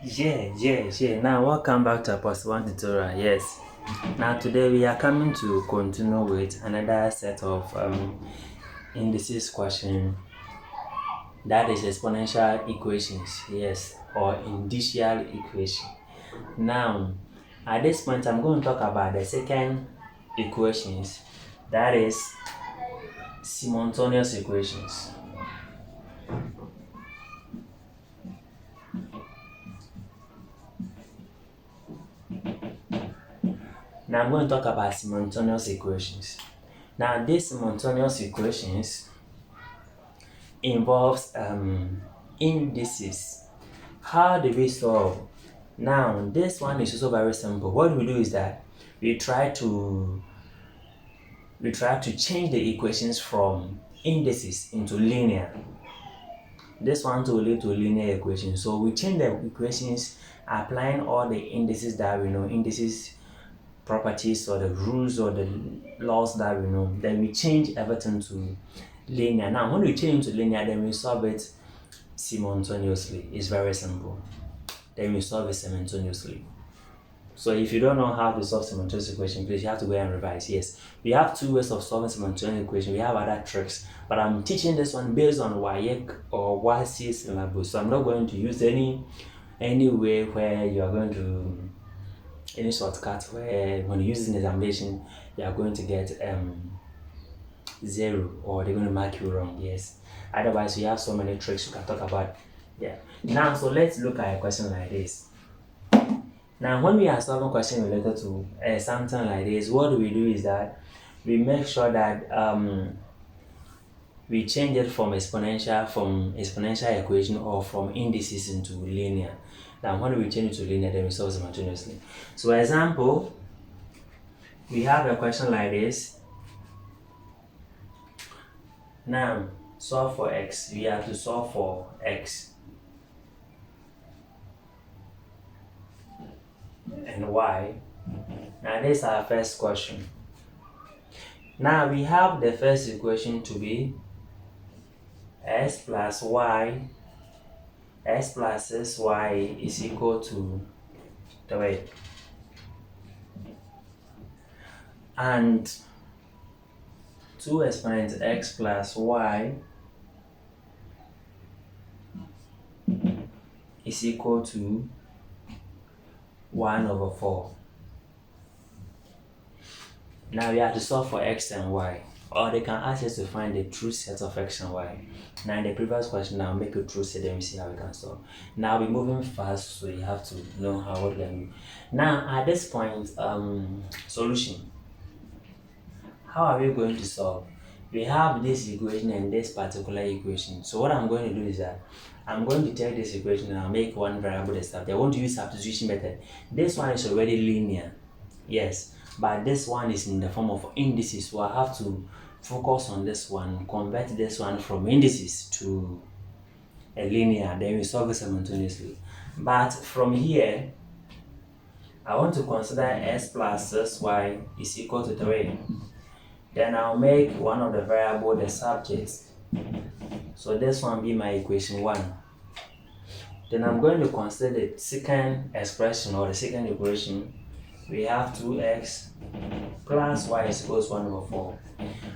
Yeah. Now, welcome back to our Post 1 tutorial. Yes. Now, today we are coming to continue with another set of indices question, that is exponential equations. Yes, or indicial equation. Now, at this point, I'm going to talk about the second equations, that is simultaneous equations. Now, I'm going to talk about simultaneous equations. Now, these simultaneous equations involves indices. How do we solve? Now, this one is also very simple. What we do is that we try to change the equations from indices into linear. This one will lead to linear equations. So we change the equations applying all the indices that we know, indices properties or the rules or the laws that we know. Then we change everything to linear. Now, when we change to linear, then we solve it simultaneously. It's very simple. Then we solve it simultaneously. So if you don't know how to solve simultaneous equation, please, you have to go and revise. Yes, we have two ways of solving simultaneous equation. We have other tricks, but I'm teaching this one based on WAEC or WASI syllabus. So I'm not going to use any way where you are going to any shortcut where when you use an examination you are going to get 0 or they're going to mark you wrong. Yes, otherwise we have so many tricks you can talk about. Yeah. Now, so let's look at a question like this. Now, when we are solving a question related to something like this, what we do is that we make sure that we change it from exponential equation or from indices into linear. Now, when we change it to linear, then we solve simultaneously. So, example, we have a question like this. Now, solve for x. We have to solve for x and y. Now, this is our first question. Now, we have the first equation to be x plus y, x plus sy is equal to 3. And 2 exponent x plus y is equal to 1/4. Now we have to solve for x and y, or they can ask us to find the true set of x and y. Now in the previous question, I'll make a true set, then we see how we can solve. Now we're moving fast, so you have to know how what we can do. Now at this point, solution. How are we going to solve? We have this equation and this particular equation. So what I'm going to do is that I'm going to take this equation and I'll make one variable the substitute. I want to use substitution method. This one is already linear, yes, but this one is in the form of indices. So I have to focus on this one, convert this one from indices to a linear, then we solve it simultaneously. But from here, I want to consider x plus sy is equal to 3. Then I'll make one of the variable the subject. So this one be my equation 1. Then I'm going to consider the second expression or the second equation. We have 2x plus y is equals 1/4.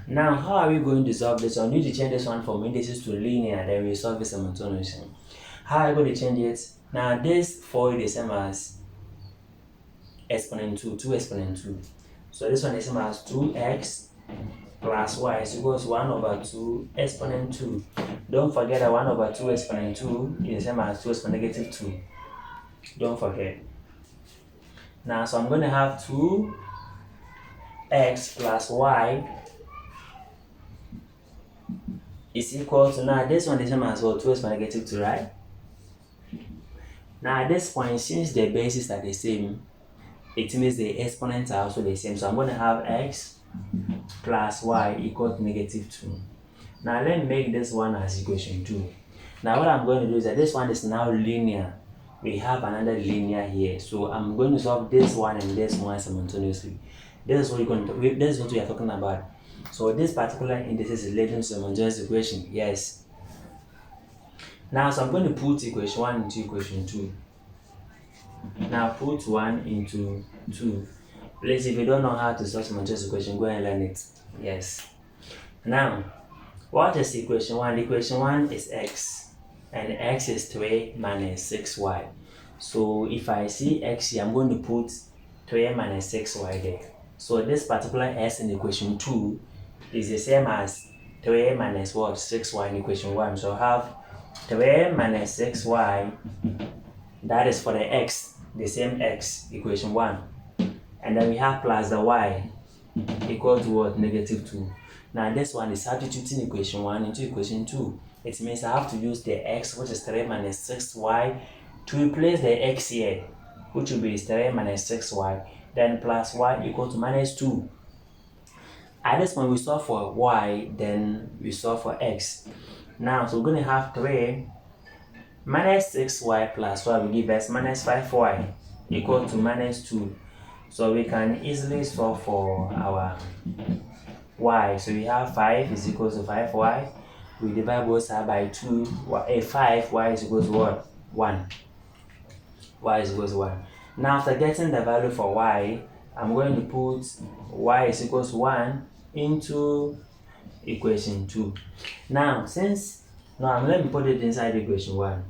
Now, how are we going to solve this one? We need to change this one from indices to linear, then we solve it simultaneously. How are we going to change it? Now, this 4 is the same as exponent 2 exponent 2. So this one is the same as 2x plus y is equals 1/2 exponent 2. Don't forget that 1/2 exponent 2 is the same as 2 exponent -2. Don't forget. Now, so I'm going to have 2x plus y is equal to, now this one is the same as well, 2 exponent -2, right? Now at this point, since the bases are the same, it means the exponents are also the same. So I'm going to have x plus y equal to -2. Now let me make this one as equation 2. Now what I'm going to do is that this one is now linear. We have another linear here. So I'm going to solve this one and this one simultaneously. This is what we are talking about. So this particular indices is related to simultaneous equation. Yes. Now, so I'm going to put equation 1 into equation 2. Now put 1 into 2. Please, if you don't know how to solve simultaneous equation, go and learn it. Yes. Now, what is equation 1? Equation 1 is x, and x is 3 minus 6y. So if I see x here, I'm going to put 3 minus 6y there. So this particular s in equation 2 is the same as 3 minus what? 6y in equation 1. So I have 3 minus 6y, that is for the x, the same x, equation 1. And then we have plus the y equal to what? Negative 2. Now this one is substituting equation 1 into equation 2. It means I have to use the x, which is 3 minus 6y, to replace the x here, which will be 3 minus 6y, then plus y equal to minus 2. At this point, we solve for y, then we solve for x. Now, so we're going to have 3 minus 6y plus y will give us minus 5y equal to minus 2. So we can easily solve for our y. So we have 5 is equal to 5y. We divide both sides by 2. 5, y is equal to what? 1. Y is equal to 1. Now, after getting the value for y, I'm going to put y is equal to 1 into equation 2. Now, let me put it inside equation 1.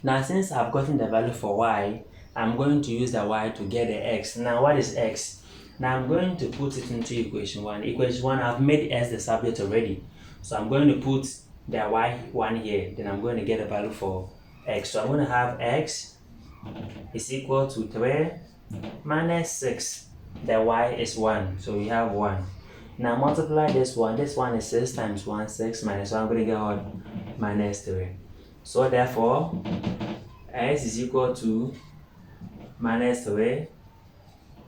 Now, since I've gotten the value for y, I'm going to use the y to get the x. Now, what is x? Now, I'm going to put it into equation 1. Equation 1, I've made s the subject already. So, I'm going to put the y1 here. Then I'm going to get the value for x. So, I'm going to have x is equal to 3 minus 6. The y is 1. So, we have 1. Now, multiply this one. This one is 6 times 1, 6 minus 1. I'm going to get what? Minus 3. So, therefore, x is equal to minus 3,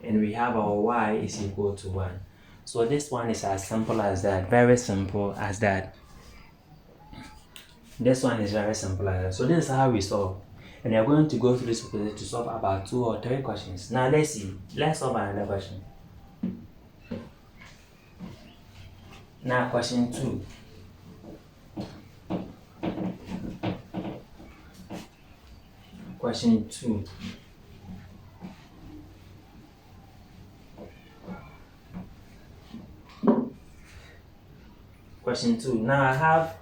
and we have our y is equal to 1. So this one is as simple as that, very simple as that. This one is very simple as that. So this is how we solve, and we are going to go through this process to solve about 2 or 3 questions. Now let's see, let's solve another question. Now question 2. Question 2. Question 2. Now I have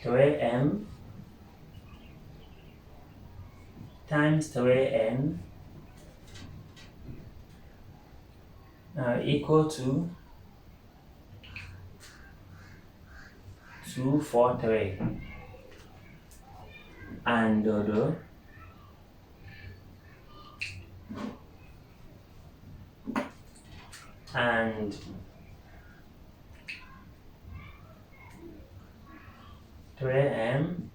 3m times 3n equal to 243 and and 3m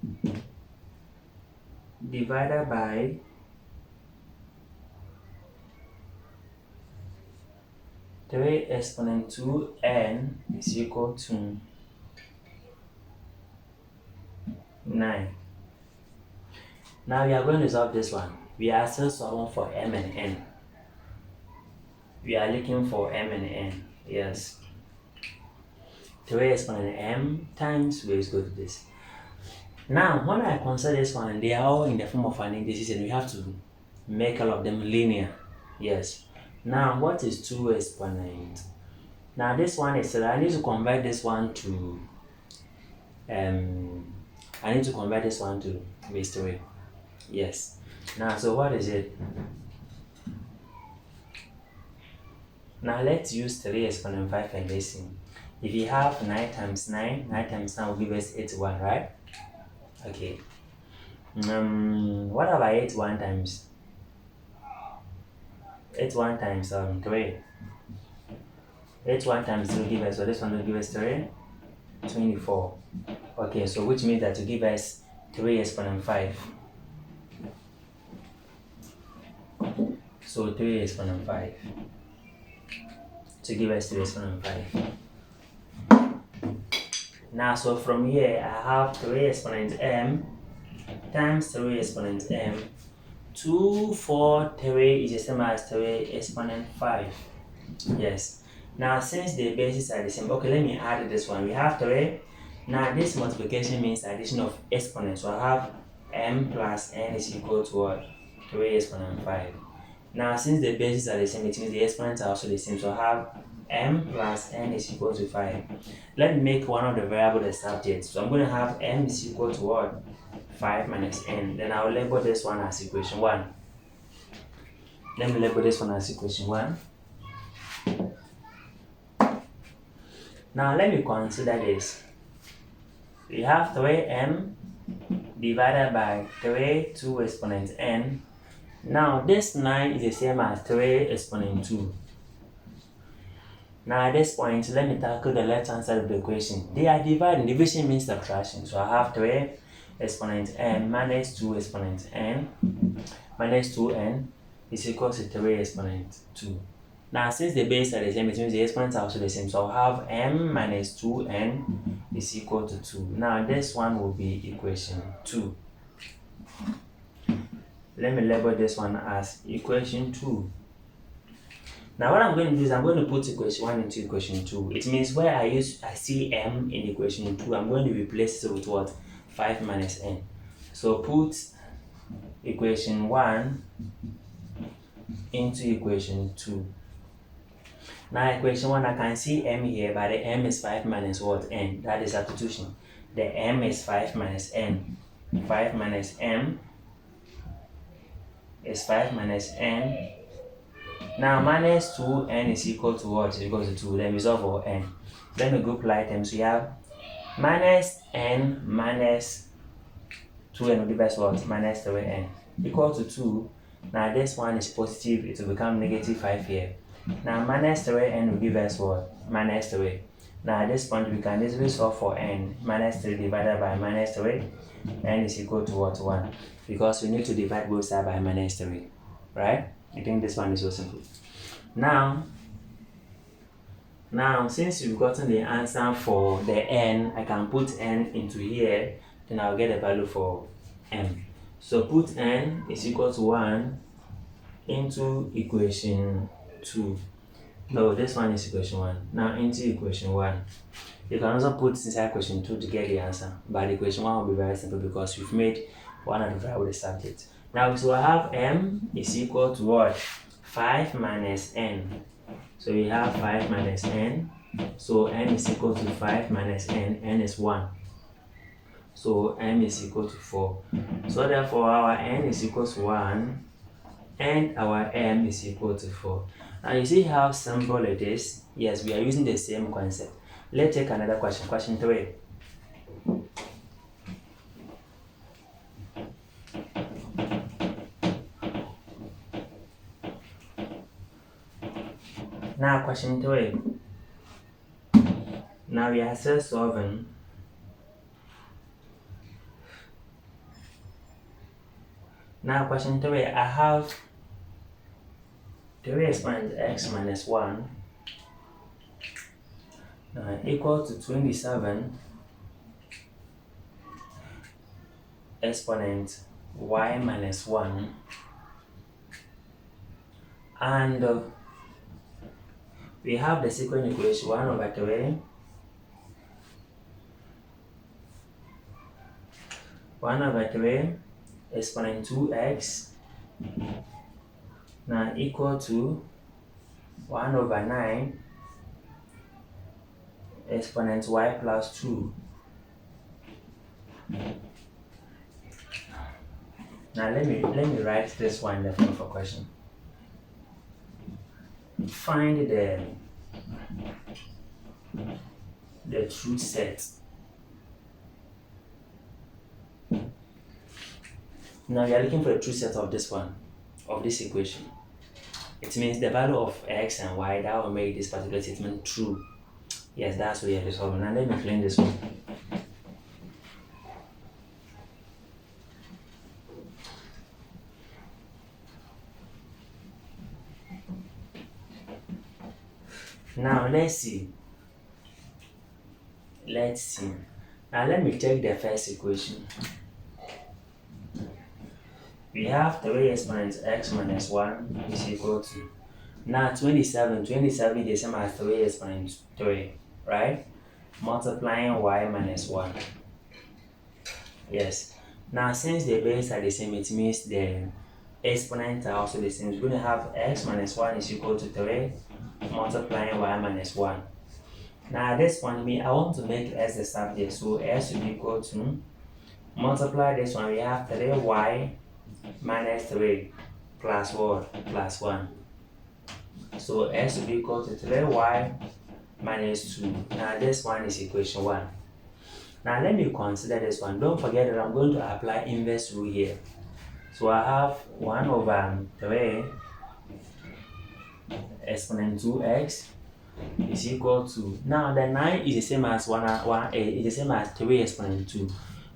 divided by 3 exponent 2n is equal to 9. Now we are going to solve this one. We are still solving for m and n. We are looking for m and n. Yes. 3 exponent m times, let's go to this. Now, when I consider this one, they are all in the form of an indices, and we have to make all of them linear. Yes. Now, what is 2 exponent? Now, this one is, I need to convert this one to, base 3. Yes. Now, so what is it? Now, let's use 3 exponent 5 and let's see. If you have 9 times 9, 9 times 9 will give us 81, right? Okay. What about 81 times? 81 times 3. 81 times 3 will give us, so this one will give us 3, 24. Okay, so which means that to give us 3 exponent 5. So 3 exponent 5. To give us 3 exponent 5. Now, so from here, I have 3 exponent m times 3 exponent m. 243 is the same as 3 exponent 5. Yes. Now, since the bases are the same, okay, let me add this one. We have 3. Now, this multiplication means addition of exponents. So I have m plus n is equal to what? 3 exponent 5. Now, since the bases are the same, it means the exponents are also the same. So I have m plus n is equal to 5. Let me make one of the variables the subject. So I'm going to have m is equal to what? 5 minus n. Then I'll label this one as equation 1. Let me label this one as equation 1. Now let me consider this. We have 3m divided by 3 2 exponent n. Now this 9 is the same as 3 exponent 2. Now at this point, let me tackle the left hand side of the equation. They are dividing. Division means subtraction. So I have 3 exponent n minus 2 exponent n minus 2n is equal to 3 exponent 2. Now since the base are the same, it means the exponents are also the same. So I'll have m minus 2n is equal to 2. Now this one will be equation 2. Let me label this one as equation 2. Now what I'm going to do is I'm going to put equation 1 into equation 2. It means where I see m in equation 2, I'm going to replace it with what? 5 minus n. So put equation 1 into equation 2. Now equation 1, I can see m here, but the m is 5 minus what? N. That is substitution. The m is 5 minus n. 5 minus m is 5 minus n. Now minus 2n is equal to what? Is equal to 2. Then we solve for n. Then we group items. We have minus n minus 2n will give us what? Minus 3n equal to 2. Now this one is positive. It will become negative 5 here. Now minus 3n will give us what? Minus 3. Now at this point we can easily solve for n. Minus 3 divided by minus 3. N is equal to what? 1. Because we need to divide both sides by minus 3. Right? I think this one is so simple. Now since you've gotten the answer for the n, I can put n into here. Then I'll get a value for m. So put n is equal to 1 into equation 2. No, this one is equation 1. Now into equation 1. You can also put inside equation 2 to get the answer. But equation 1 will be very simple because we've made one of the variable the subject. Now so I have m is equal to what? 5 minus n. So we have 5 minus n. So n is equal to 5 minus n. N is 1. So m is equal to 4. So therefore our n is equal to 1 and our m is equal to 4. Now you see how simple it is? Yes, we are using the same concept. Let's take another question. Question 3. Now question 3. Now we are still solving. Now question 3, I have 3 exponent x minus 1 equal to 27 exponent y minus 1, and we have the second equation 1 over 3 exponent 2x now equal to 1 over 9 exponent y plus 2. Now let me write this one in the form of a question. Find the truth set. Now we are looking for the truth set of this one, of this equation. It means the value of x and y that will make this particular statement true. Yes, that's what we are solving. Now let me clean this one. Now let's see. Now let me take the first equation. We have 3 exponent x minus 1 is equal to, now 27 is the same as 3 exponent 3, right? Multiplying y minus 1. Yes. Now, since the base are the same, it means the exponents are also the same. We're going to have x minus 1 is equal to 3 multiplying y minus 1. Now, at this point, I want to make s the subject, so s will be equal to multiply this one. We have 3y minus 3 plus what? Plus 1. So s will be equal to 3y minus 2. Now, this one is equation 1. Now, let me consider this one. Don't forget that I'm going to apply inverse rule here. So I have 1 over 3 exponent 2x is equal to, now the 9 is the same as 1 is the same as 3 exponent 2.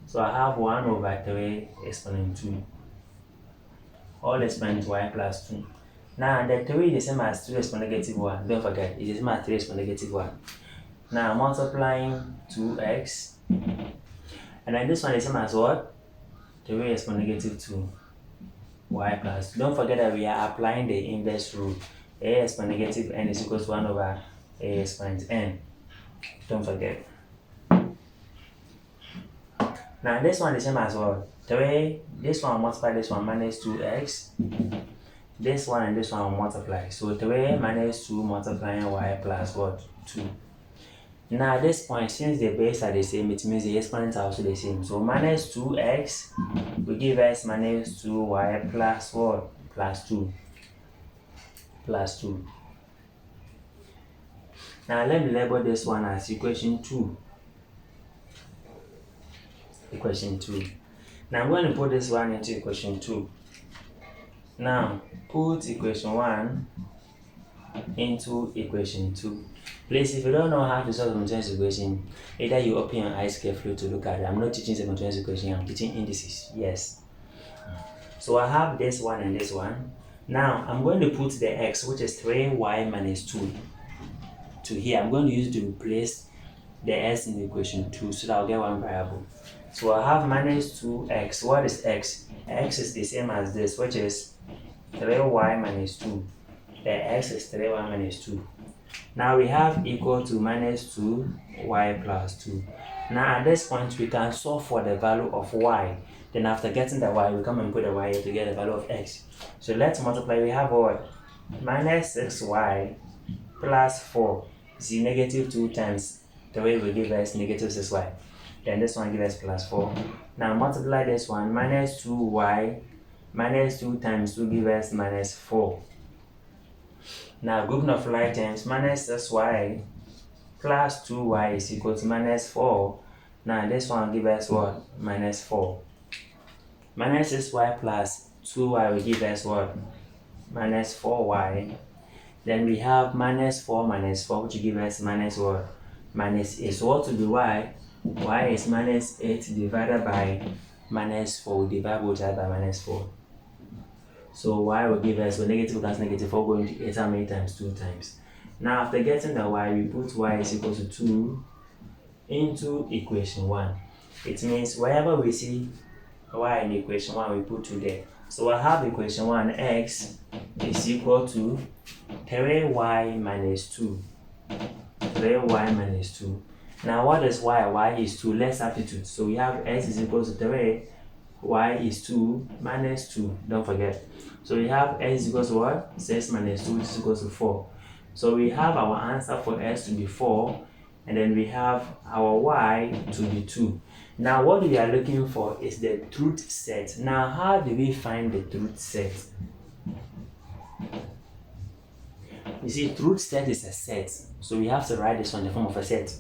So I have 1 over 3 exponent 2 all exponent y plus 2. Now the 3 is the same as 2 exponent negative 1. Don't forget, it's the same as 3 exponent negative 1. Now multiplying 2x, and then this one is the same as what? 3 exponent negative 2 y plus. Don't forget that we are applying the inverse rule. A exponent negative n is equal to 1 over a exponent n. Don't forget. Now this one is the same as what? 3. This one multiply this one minus 2x. This one and this one will multiply. So 3 minus 2 multiplying y plus what? 2. Now at this point, since the base are the same, it means the exponents are also the same. So minus 2x will give us minus 2y plus what? Plus 2. Plus 2. Now let me label this one as equation 2. Equation 2. Now I'm going to put this one into equation 2. Now put equation 1 into equation 2. Please, if you don't know how to solve simultaneous equation, either you open your eyes carefully to look at it. I'm not teaching simultaneous equation, I'm teaching indices. Yes. So I have this one and this one. Now I'm going to put the x, which is 3y minus 2, to here. I'm going to use it to replace the s in the equation 2 so that I'll get one variable. So I have minus 2x. What is x? X is the same as this, which is 3y minus 2. The x is 3y minus 2. Now we have equal to minus 2y plus 2. Now at this point, we can solve for the value of y. Then after getting the y, we come and put the y here to get the value of x. So let's multiply. We have what? Minus 6y plus 4. See, negative 2 times 3 will give us negative 6y. Then this one gives us plus 4. Now multiply this one. Minus 2y minus 2 times 2 gives us minus 4. Now grouping of like terms, minus 6y plus 2y is equal to minus 4. Now this one gives us what? Minus 4. Minus 6y plus 2y will give us what? Minus 4y. Then we have minus 4 minus 4, which will give us minus what? Minus 8. So what will be y? Y is minus 8 divided by minus 4. Divide both sides by minus 4. So y will give us, when negative plus negative 4 going to 8 how many times? 2 times. Now after getting the y, we put y is equal to 2 into equation 1. It means wherever we see y in equation 1, we put 2 there. So I have equation 1, x is equal to 3y minus 2. 3y minus 2. Now what is y? Y is 2. Let's substitute. So we have x is equal to 3, y is 2 minus 2. Don't forget. So we have x is equal to what? 6 minus 2, which is equal to 4. So we have our answer for x to be 4, and then we have our y to be 2. Now what we are looking for is the truth set. Now how do we find the truth set? You see, truth set is a set. So we have to write this on the form of a set.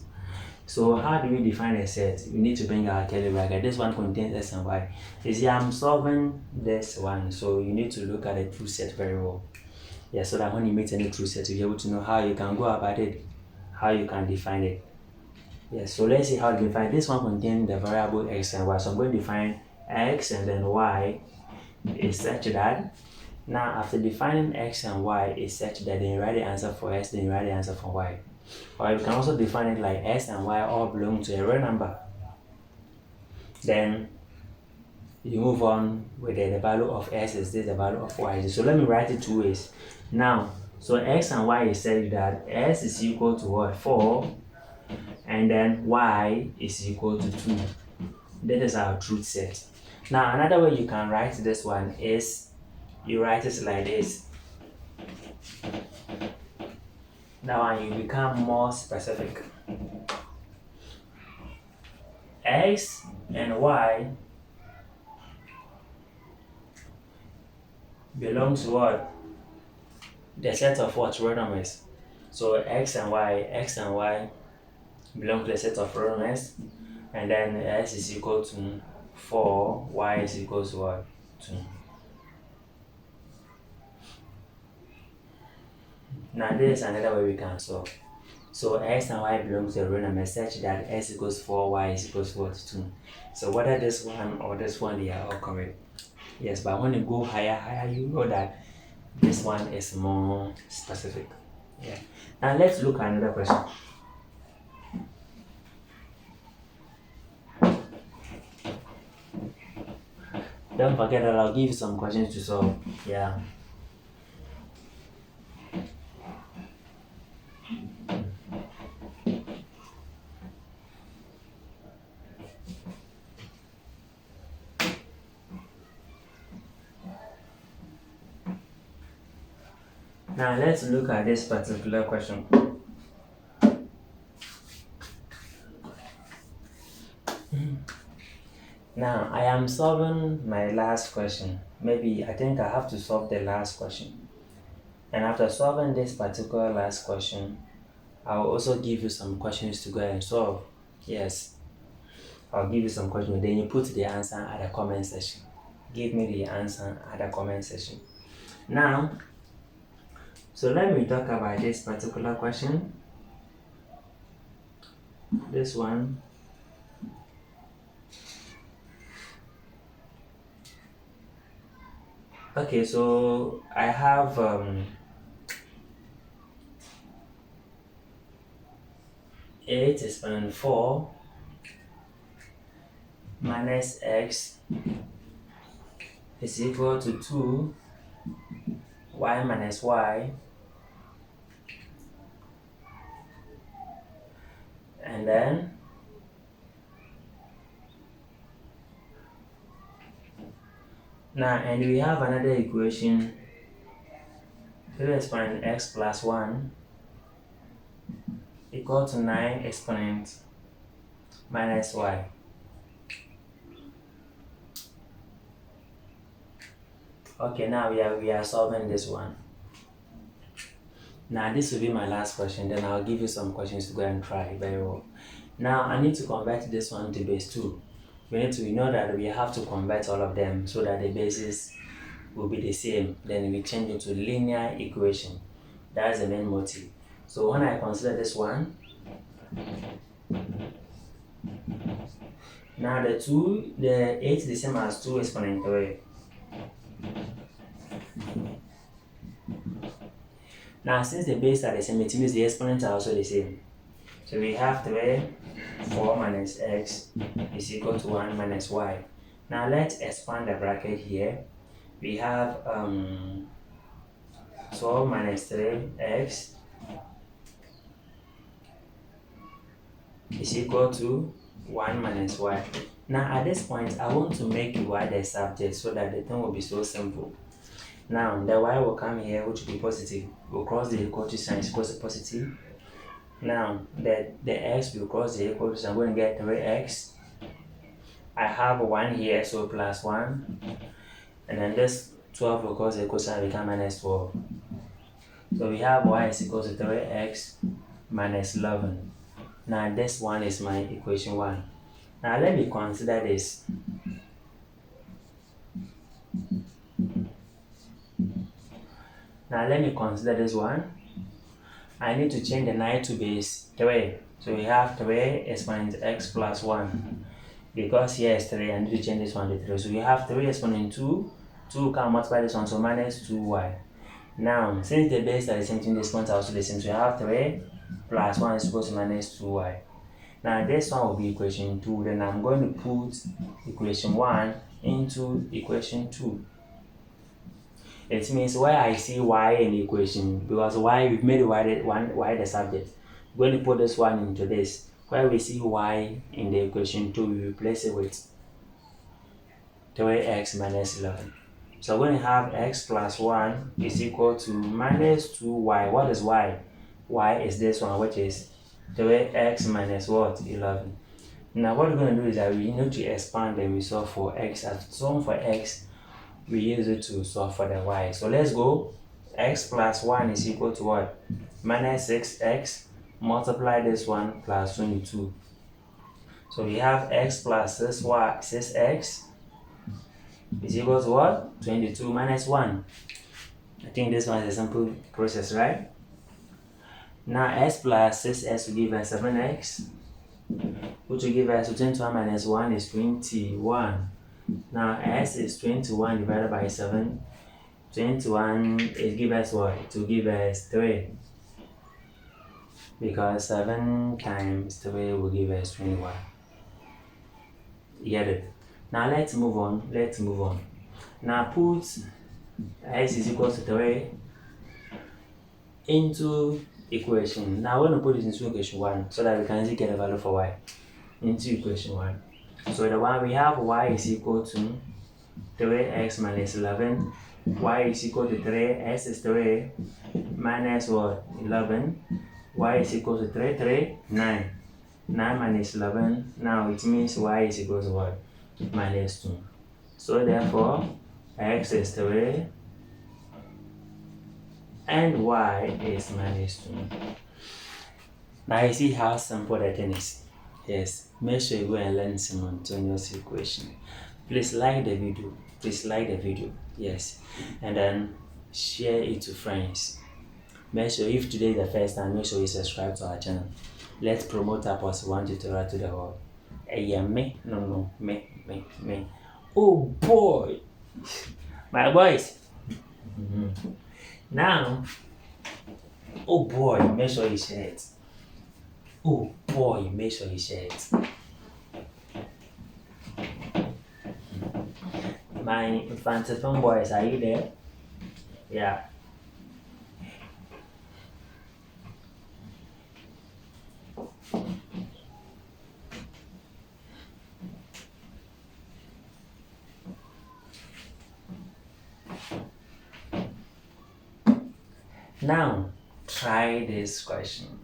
So how do we define a set? We need to bring our curly bracket. This one contains x and y. You see, I'm solving this one, so you need to look at the truth set very well. Yeah, so that when you meet any truth set, you'll be able to know how you can go about it, how you can define it. Yeah, so let's see how to define. This one contains the variable x and y. So I'm going to define x and then y is such that, now after defining x and y is such that, then you write the answer for x, then you write the answer for y. Or you can also define it like x and y all belong to a real number. Then you move on with the value of x is this, the value of y is this. So let me write it 2 ways. Now, so x and y is said that x is equal to what? 4, and then y is equal to 2. That is our truth set. Now another way you can write this one is you write it like this. That one you become more specific. X and Y belongs to what? The set of what? Real numbers. So X and Y belong to the set of real numbers, and then X is equal to 4, Y is equal to what? 2. Now this is another way we can solve. So X and Y belong to the real numbers such that X equals 4, Y is equals to what? 2. So whether this one or this one, they are all correct. Yes, but when you go higher, you know that this one is more specific. Yeah. Now let's look at another question. Don't forget that I'll give you some questions to solve. Yeah. Now let's look at this particular question. Now I am solving my last question. Maybe I think I have to solve the last question. And after solving this particular last question, I'll also give you some questions to go and solve. Yes, I'll give you some questions. Then you put the answer at the comment section. Give me the answer at the comment section. Now, so let me talk about this particular question. This one. Okay, so I have 8 exponent 4 minus x is equal to 2 y minus y, and then now, and we have another equation, 3 exponent x plus 1 equal to 9 exponent minus y. Okay, now we are solving this one. Now this will be my last question, then I'll give you some questions to go and try very well. Now I need to convert this one to base 2. We know that we have to convert all of them so that the bases will be the same. Then we change it to linear equation. That's the main motive. So when I consider this one, now the 8 is the same as 2 exponent 3. Now since the bases are the same, it means the exponents are also the same. So we have 3, 4 minus x is equal to 1 minus y. Now let's expand the bracket here. We have 12 minus 3x is equal to 1 minus y. Now at this point, I want to make y the subject so that the thing will be so simple. Now the y will come here, which will be positive. We'll cross the equal to sign equals to positive. Now the x will cross the equal to sign. I'm going to get 3x. I have 1 here, so plus 1. And then this 12 will cross the equal sign become minus 12. So we have y is equal to 3x minus 11. Now this one is my equation 1. Now let me consider this. Now let me consider this one. I need to change the 9 to base 3. So we have 3 exponent x plus 1. Because here is 3, I need to change this one to 3. So we have 3 exponent 2. 2 can multiply this one, so minus 2y. Now, since the base are the same thing, the exponents are also the same. So we have 3 plus 1 is equal to minus 2y. Now this one will be equation 2. Then I'm going to put equation 1 into equation 2. It means where I see y in the equation, because y, we've made y the subject. We're going to put this one into this. Where we see y in the equation 2, we replace it with 3x minus 11. So we're going to have x plus 1 is equal to minus 2y. What is y? Y is this one, which is 3x minus what? 11. Now what we're going to do is that we need to expand the result for x. As solve for x, we use it to solve for the y. So let's go. X plus 1 is equal to what? Minus 6x. Multiply this one plus 22. So we have x plus 6x is equal to what? 22 minus 1. I think this one is a simple process, right? Now x plus 6x will give us 7x, which will give us 21 minus 1 is 21. Now x is 21 divided by 7. 21 is give us what? It will give us 3. Because 7 times 3 will give us 21. You get it? Now let's move on. Now put x is equal to 3 into equation. Now we're going to put it into equation 1 so that we can easily get a value for y into equation 1. So the one we have y is equal to 3x minus 11. Y is equal to 3. X is 3 minus what? 11. Y is equal to 9. 9 minus 11. Now it means y is equal to what? Minus 2. So therefore, x is 3 and y is minus 2. Now you see how simple the thing is. Yes, make sure you go and learn simultaneous equation. Please like the video. Yes, and then share it to friends. Make sure if today is the first time, make sure you subscribe to our channel. Let's promote our +1 tutorial to the world. Me. Oh boy, my boys. Now, oh boy, make sure you share it. Oh boy, make sure you share it. My fancy fanboys, are you there? Yeah. Now, try this question.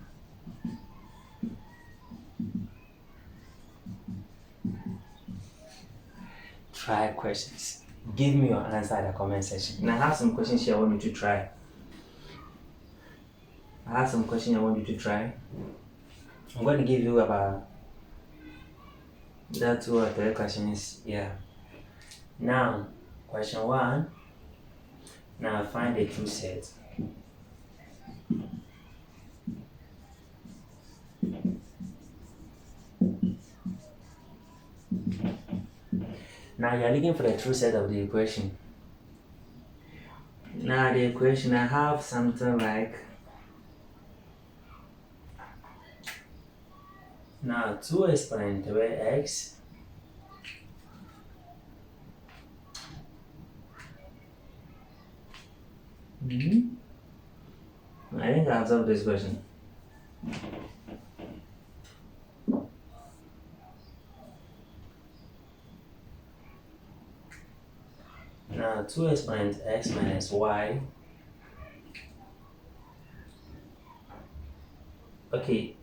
Try questions. Give me your answer in the comment section. And I have some questions here I want you to try. I'm going to give you about that 2 or 3 questions. Yeah. Now, question 1. Now find the true set. Now you're looking for the true set of the equation. Now the equation, I have something like, now 2 exponent 3x I think I have solved this question. Now 2 exponent x minus y. Okay.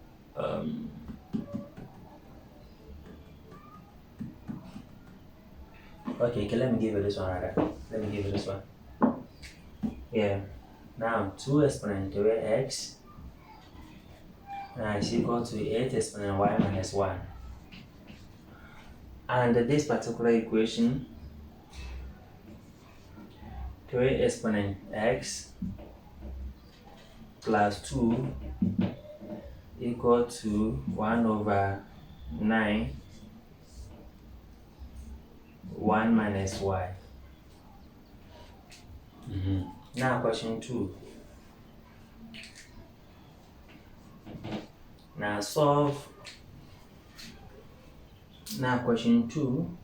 Okay, let me give you this one rather. Yeah. Now 2 exponent 3x is equal to 8 exponent y minus 1. And this particular equation, 3 exponent x plus 2 equal to 1 over 9 1 minus y. Now question 2. Now solve. Now question 2.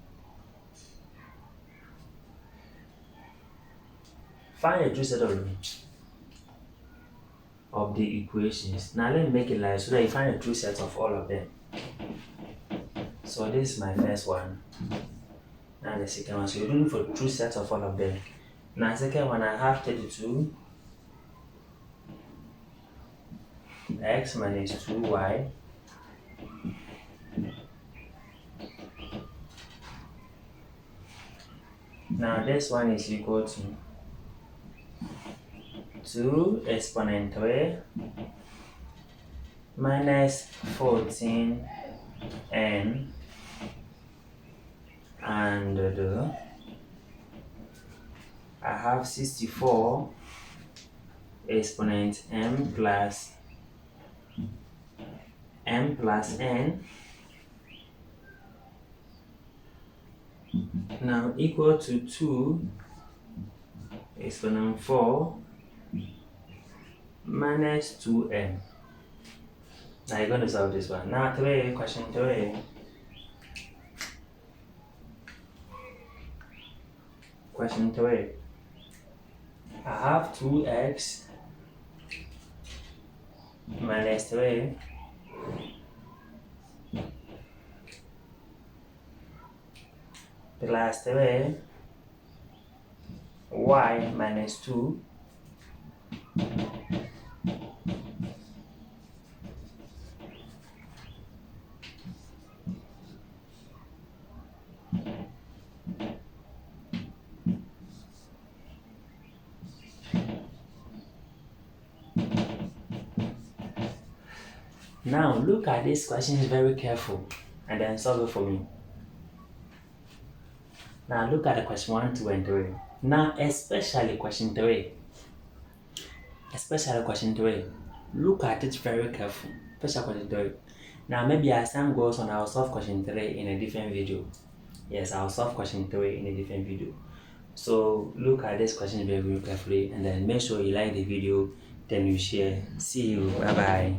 Find a true set of the equations. Now let me make it like so that you find a true set of all of them. So this is my first one. Now the second one, so you're looking for true sets of all of them. Now second one, I have 32 x minus 2y now this one is equal to 2 exponent 3 minus 14n and I have 64 exponent m plus n now equal to 2 exponent 4 minus 2m. Now you're going to solve this one. Now question 3. Question 3. I have 2x minus 3 plus 3 y minus 2 Now look at this question very careful and then solve it for me. Now look at the question 1, 2, and 3. Now especially question 3. Look at it very careful. Especially question 3. Now maybe as time goes on, I'll solve question 3 in a different video. Yes, I'll solve question 3 in a different video. So look at this question very carefully and then make sure you like the video, then you share. See you. Bye bye.